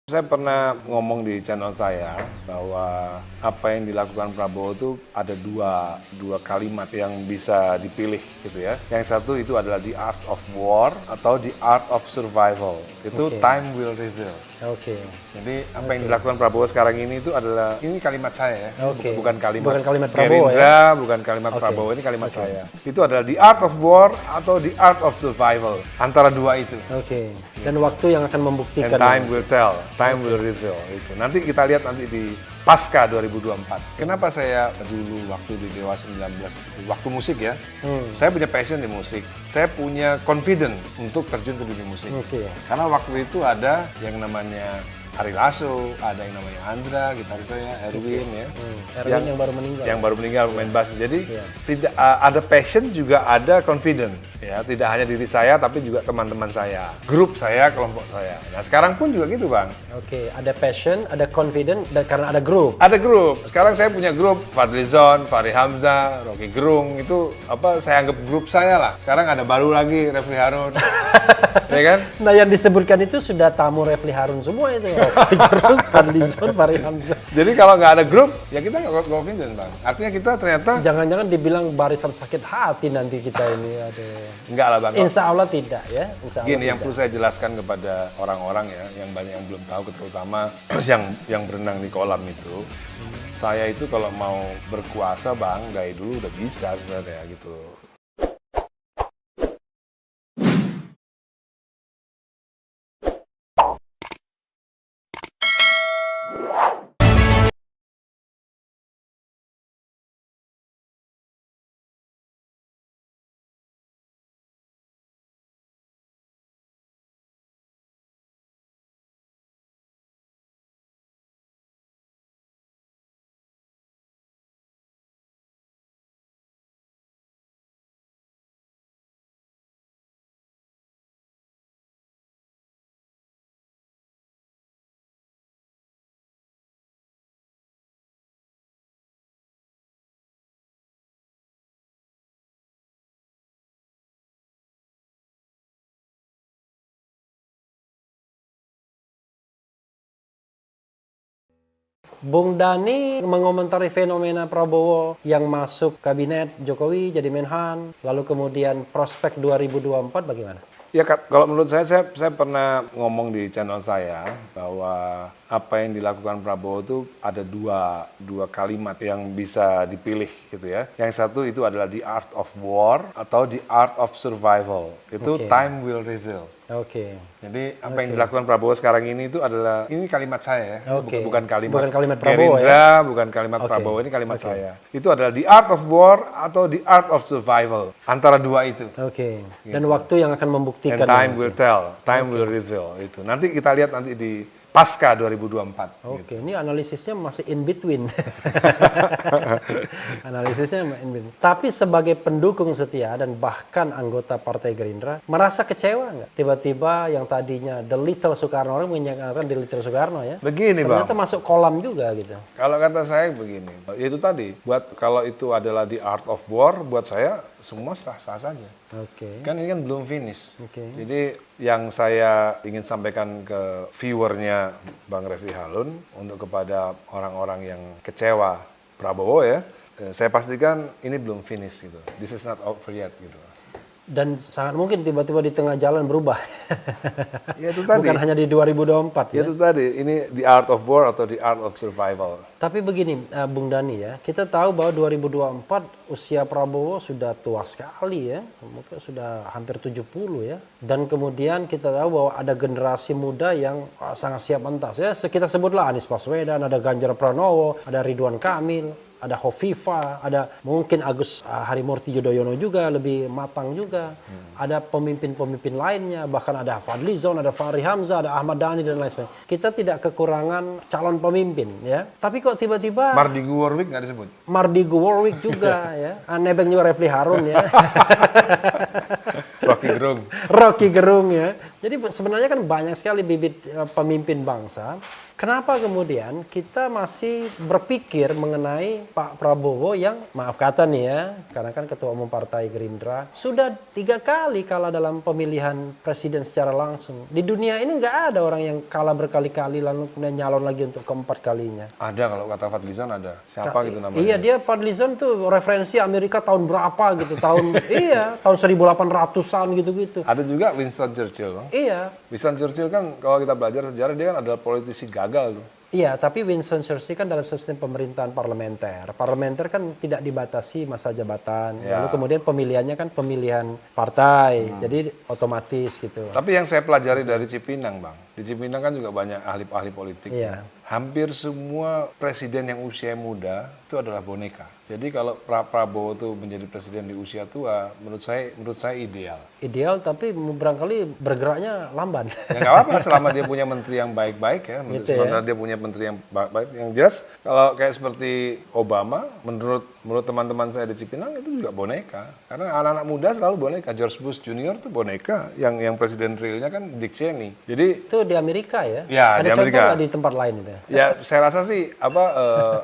Saya pernah ngomong di channel saya bahwa apa yang dilakukan Prabowo itu ada dua kalimat yang bisa dipilih gitu ya. Yang satu itu adalah the art of war atau the art of survival. Itu time will reveal. Jadi apa yang dilakukan Prabowo sekarang ini itu adalah ini kalimat saya ya. Bukan kalimat Prabowo Gerindra, bukan kalimat Prabowo, ini kalimat saya. Itu adalah the art of war atau the art of survival. Antara dua itu. Dan waktu yang akan membuktikan. And time will tell, time will reveal. Itu. Nanti kita lihat nanti di pasca 2024. Kenapa saya dulu waktu di Dewa 19 itu, waktu musik ya, saya punya passion di musik. Saya punya confident untuk terjun ke dunia musik. Karena waktu itu ada yang namanya Ari Lasso, ada yang namanya Andra, gitaris saya, Erwin ya. Erwin yang baru meninggal. Yang baru meninggal main bass. Jadi tidak ada passion juga ada confident ya. Tidak hanya diri saya tapi juga teman-teman saya, grup saya, kelompok saya. Nah sekarang pun juga gitu Bang. Ada passion, ada confident, dan karena ada grup. Ada grup. Sekarang saya punya grup Fadlizon, Fahri Hamzah, Rocky Gerung itu saya anggap grup saya lah. Sekarang ada baru lagi Refli Harun. Ya kan? Nah yang disebutkan itu sudah tamu Refli Harun semua itu. Rocky Gerung, Fadlizon, Fahri Hamzah. Jadi kalau nggak ada grup, ya kita nggak confident Bang. Artinya kita ternyata jangan-jangan dibilang barisan sakit hati nanti kita ini ada. Enggak lah Bang. Insya Allah tidak ya. Gini yang perlu saya jelaskan kepada orang-orang ya, yang banyak yang belum tahu, terutama yang berenang di kolam itu. Saya itu kalau mau berkuasa Bang, dari dulu udah bisa sebenarnya gitu. Bung Dhani mengomentari fenomena Prabowo yang masuk kabinet Jokowi jadi Menhan, lalu kemudian prospek 2024 bagaimana? Ya kalau menurut saya pernah ngomong di channel saya bahwa apa yang dilakukan Prabowo itu ada dua kalimat yang bisa dipilih gitu ya. Yang satu itu adalah the art of war atau the art of survival. Itu time will reveal. Jadi apa yang dilakukan Prabowo sekarang ini itu adalah ini kalimat saya ya. Bukan kalimat Prabowo Gerindra, bukan kalimat Prabowo, ini kalimat saya. Itu adalah the art of war atau the art of survival. Antara dua itu. Dan waktu yang akan membuktikan. And time will tell, time will reveal. Itu. Nanti kita lihat nanti di pasca 2024. Gitu. Ini analisisnya masih in between. Analisisnya in between. Tapi sebagai pendukung setia dan bahkan anggota Partai Gerindra, merasa kecewa nggak? Tiba-tiba yang tadinya The Little Soekarno, orang menyangkakan The Little Soekarno ya. Begini Bang. Ternyata masuk kolam juga gitu. Kalau kata saya begini, itu tadi, kalau itu adalah the art of war, buat saya semua sah-sah saja. Kan ini kan belum finish. Jadi yang saya ingin sampaikan ke viewernya Bang Refli Harun untuk kepada orang-orang yang kecewa Prabowo ya, saya pastikan ini belum finish gitu. This is not over yet gitu. Dan sangat mungkin tiba-tiba di tengah jalan berubah. Ya itu tadi. Bukan hanya di 2024 ya. Itu tadi, ini the art of war atau the art of survival. Tapi begini Bung Dhani ya, kita tahu bahwa 2024 usia Prabowo sudah tua sekali ya, mungkin sudah hampir 70 ya. Dan kemudian kita tahu bahwa ada generasi muda yang sangat siap mentas ya. Kita sebutlah Anies Baswedan, ada Ganjar Pranowo, ada Ridwan Kamil, ada Hovifa, ada mungkin Agus Harimurti Yudhoyono juga lebih matang juga. Ada pemimpin-pemimpin lainnya, bahkan ada Fadlizon, ada Fahri Hamzah, ada Ahmad Dhani dan lain sebagainya. Kita tidak kekurangan calon pemimpin ya. Tapi kok tiba-tiba Mardigu Warwick nggak disebut? Mardigu Warwick juga ya. Nebeng juga Refli Harun ya. Rocky Gerung. Rocky Gerung ya. Jadi sebenarnya kan banyak sekali bibit pemimpin bangsa. Kenapa kemudian kita masih berpikir mengenai Pak Prabowo yang, maaf kata nih ya, karena kan Ketua Umum Partai Gerindra, sudah 3 kali kalah dalam pemilihan presiden secara langsung. Di dunia ini nggak ada orang yang kalah berkali-kali lalu kemudian nyalon lagi untuk keempat kalinya. Ada kalau kata Fadlizon ada. Siapa gitu namanya? Iya, dia Fadlizon tuh referensi Amerika tahun berapa gitu, tahun iya, tahun 1800-an gitu-gitu. Ada juga Winston Churchill, Bang. Iya. Winston Churchill kan kalau kita belajar sejarah dia kan adalah politisi gagal tuh. Iya, tapi Winston Churchill kan dalam sistem pemerintahan parlementer. Parlementer kan tidak dibatasi masa jabatan. Ya. Lalu kemudian pemilihannya kan pemilihan partai, jadi otomatis gitu. Tapi yang saya pelajari dari Cipinang, Bang. Di Cipinang kan juga banyak ahli-ahli politik. Iya. Hampir semua presiden yang usia muda itu adalah boneka. Jadi kalau Prabowo itu menjadi presiden di usia tua, menurut saya ideal. Ideal, tapi barangkali bergeraknya lamban. Ya nggak apa-apa selama dia punya menteri yang baik-baik ya. Sementara dia punya menteri yang baik-baik. Yang jelas kalau kayak seperti Obama, menurut teman-teman saya di Cipinang itu juga boneka. Karena anak-anak muda selalu boneka. George Bush Junior itu boneka. Yang presiden realnya kan Dick Cheney. Jadi Itu di Amerika ya? Ya, Ada di Amerika. contoh nggak di tempat lain itu? ya saya rasa sih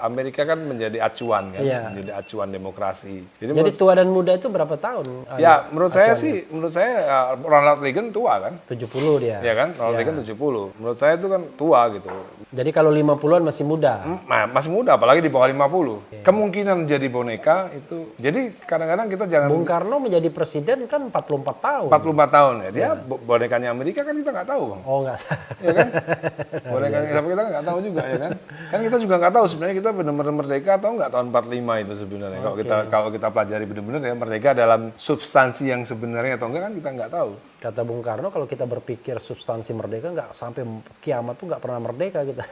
Amerika kan menjadi acuan kan, Iya. menjadi acuan demokrasi. Jadi tua dan muda itu berapa tahun? Ya, menurut saya Ronald Reagan tua kan? 70 dia. Ya kan? Ronald Reagan 70. Menurut saya itu kan tua gitu. Jadi kalau 50-an masih muda. Nah, masih muda apalagi di bawah 50. Kemungkinan jadi boneka itu. Jadi kadang-kadang kita jangan Bung Karno menjadi presiden kan 44 tahun. 44 tahun ya. Dia bonekanya Amerika kan kita nggak tahu, Bang. Oh enggak. Ya kan? Bonekanya tapi kita nggak tahu juga ya kan? Kan kita juga nggak tahu sebenarnya kita benar-benar merdeka atau nggak tahun 45 itu sebenarnya. Kalau kita pelajari benar-benar ya merdeka dalam substansi yang sebenarnya atau enggak kan kita nggak tahu. Kata Bung Karno, kalau kita berpikir substansi merdeka, nggak sampai kiamat tuh nggak pernah merdeka kita.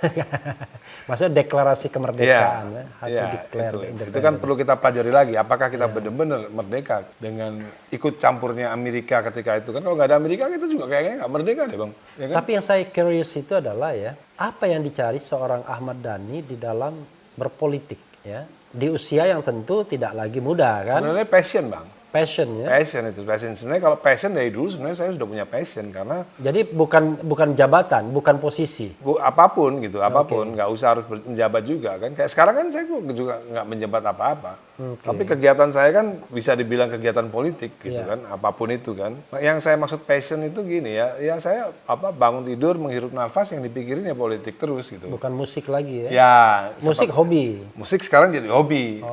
Maksudnya deklarasi kemerdekaan, ya, how to declare itu independence. kan perlu kita pelajari lagi. Apakah kita benar-benar merdeka dengan ikut campurnya Amerika ketika itu kan? Kalau nggak ada Amerika kita juga kayaknya nggak merdeka deh, Bang. Ya kan? Tapi yang saya curious itu adalah ya, apa yang dicari seorang Ahmad Dhani di dalam berpolitik, ya, di usia yang tentu tidak lagi muda kan? Sebenarnya passion, Bang. Passion ya. Passion. Sebenarnya kalau passion dari dulu sebenarnya saya sudah punya passion karena Jadi bukan jabatan, bukan posisi. apapun gitu, apapun nggak usah harus menjabat juga kan. Kayak sekarang kan saya juga nggak menjabat apa-apa. Tapi kegiatan saya kan bisa dibilang kegiatan politik gitu kan, apapun itu kan. Yang saya maksud passion itu gini ya saya bangun tidur menghirup nafas yang dipikirin ya politik terus gitu. Bukan musik lagi ya. Ya, Musik hobi. musik sekarang jadi hobi.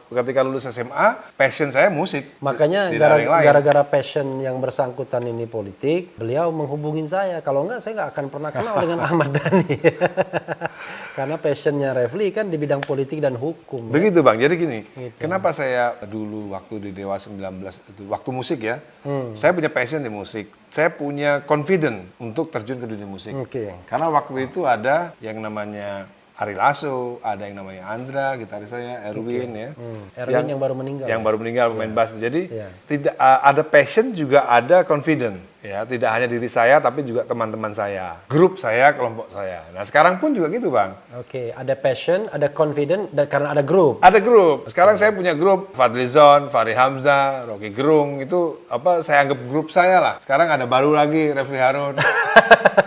Ketika lulus SMA, passion saya musik. Makanya Tidak ada yang lain. gara-gara passion yang bersangkutan ini politik, beliau menghubungin saya. Kalau enggak, saya nggak akan pernah kenal dengan Ahmad Dhani. Karena passionnya Refli kan di bidang politik dan hukum. Begitu Bang, jadi gini, kenapa saya dulu waktu di Dewa 19 itu, waktu musik ya, saya punya passion di musik. Saya punya confident untuk terjun ke dunia musik. Oke. Karena waktu itu ada yang namanya Ari Lasso, ada yang namanya Andra, gitaris saya, Erwin ya. Erwin yang baru meninggal. Yang baru meninggal pemain bass. Jadi Iya. tidak ada passion juga ada confident ya, tidak hanya diri saya tapi juga teman-teman saya, grup saya, kelompok saya. Nah, sekarang pun juga gitu, Bang. Oke, ada passion, ada confident, dan karena ada grup. Ada grup. Sekarang saya punya grup Fadlizon, Fahri Hamzah, Rocky Gerung itu saya anggap grup saya lah. Sekarang ada baru lagi Refli Harun.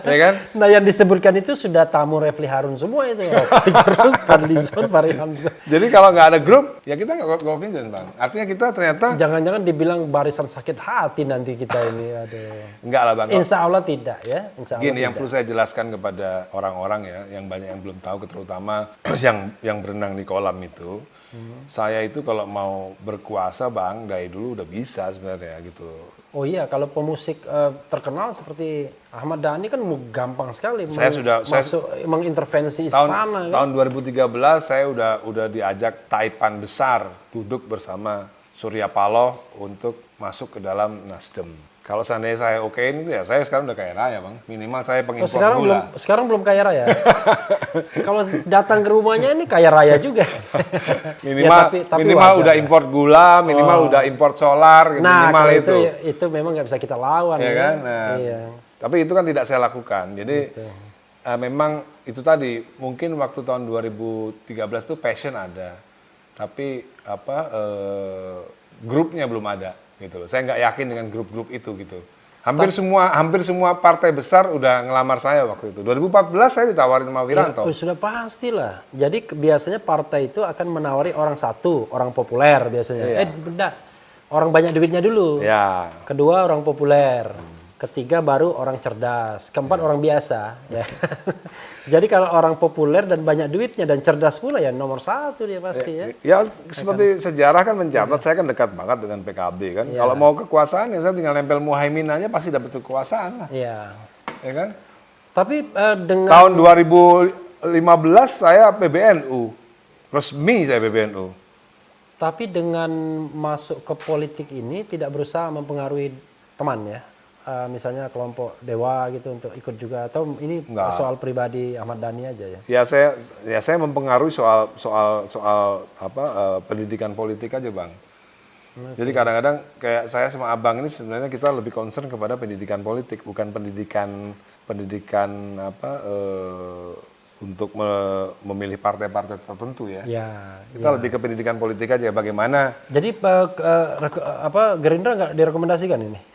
Ya kan? Nah, yang disebutkan itu sudah tamu Refli Harun semua itu. Rocky Gerung, Fadlizon, Fahri Hamzah. Jadi kalau nggak ada grup, ya kita nggak confident, Bang. Artinya kita ternyata Jangan-jangan dibilang barisan sakit hati nanti kita ini. Aduh. nggak lah, Bang. Insya Allah tidak ya. Insya Allah Gini, yang tidak. perlu saya jelaskan kepada orang-orang ya, yang banyak yang belum tahu, terutama yang berenang di kolam itu, saya itu kalau mau berkuasa, Bang, dari dulu udah bisa sebenarnya gitu. Oh iya, kalau pemusik terkenal seperti Ahmad Dhani kan gampang sekali mengintervensi istana. Tahun 2013 saya udah diajak Taipan besar duduk bersama Surya Paloh untuk masuk ke dalam Nasdem. Kalau seandainya saya okein itu ya saya sekarang udah kaya raya, Bang. Minimal saya pengimpor gula. Sekarang belum kaya raya. Kalau datang ke rumahnya ini kaya raya juga. Minimal minimal wajar udah ya. import gula, minimal udah import solar, gitu, Nah, minimal kalau itu memang nggak bisa kita lawan ya ya. kan? Nah, Iya. tapi itu kan tidak saya lakukan. Jadi memang itu tadi mungkin waktu tahun 2013 itu passion ada, tapi grupnya belum ada gitu loh. Saya nggak yakin dengan grup-grup itu gitu. Hampir semua partai besar udah ngelamar saya waktu itu. 2014 saya ditawarin sama Wiranto. Ya, sudah pastilah. Jadi biasanya partai itu akan menawari orang satu, orang populer biasanya. Benda, orang banyak duitnya dulu. Ya. Kedua orang populer. Ketiga baru orang cerdas. Keempat orang biasa. Ya. Jadi kalau orang populer dan banyak duitnya dan cerdas pula ya nomor satu dia pasti ya. Ya seperti sejarah kan mencatat saya kan dekat banget dengan PKB kan. Kalau mau kekuasaan ya saya tinggal nempel Muhaimin aja pasti dapat kekuasaan lah. Iya. Ya kan? Tapi dengan Tahun 2015 saya PBNU. Resmi saya PBNU. Tapi dengan masuk ke politik ini tidak berusaha mempengaruhi teman ya. Misalnya kelompok Dewa gitu untuk ikut juga atau ini soal pribadi Ahmad Dhani aja ya? Ya saya mempengaruhi soal pendidikan politik aja Bang. Jadi kadang-kadang kayak saya sama Abang ini sebenarnya kita lebih concern kepada pendidikan politik bukan pendidikan untuk memilih partai-partai tertentu ya. Kita lebih ke pendidikan politik aja bagaimana. Jadi Gerindra nggak direkomendasikan ini?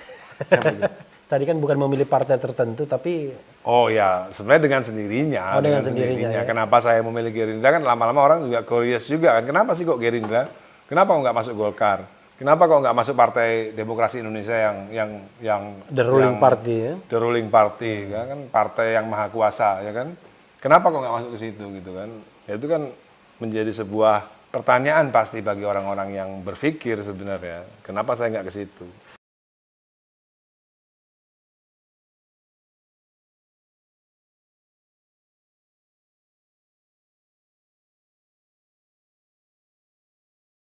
Tadi kan bukan memilih partai tertentu tapi Oh ya, sebenarnya dengan sendirinya. Dengan sendirinya. Ya? Kenapa saya memilih Gerindra kan lama-lama orang juga curious juga kan. Kenapa sih kok Gerindra? Kenapa kok nggak masuk Golkar? Kenapa kok nggak masuk Partai Demokrasi Indonesia yang the ruling party ya? The ruling party kan partai yang maha kuasa ya kan? Kenapa kok nggak masuk ke situ gitu kan? Ya itu kan menjadi sebuah pertanyaan pasti bagi orang-orang yang berpikir sebenarnya. Kenapa saya nggak ke situ?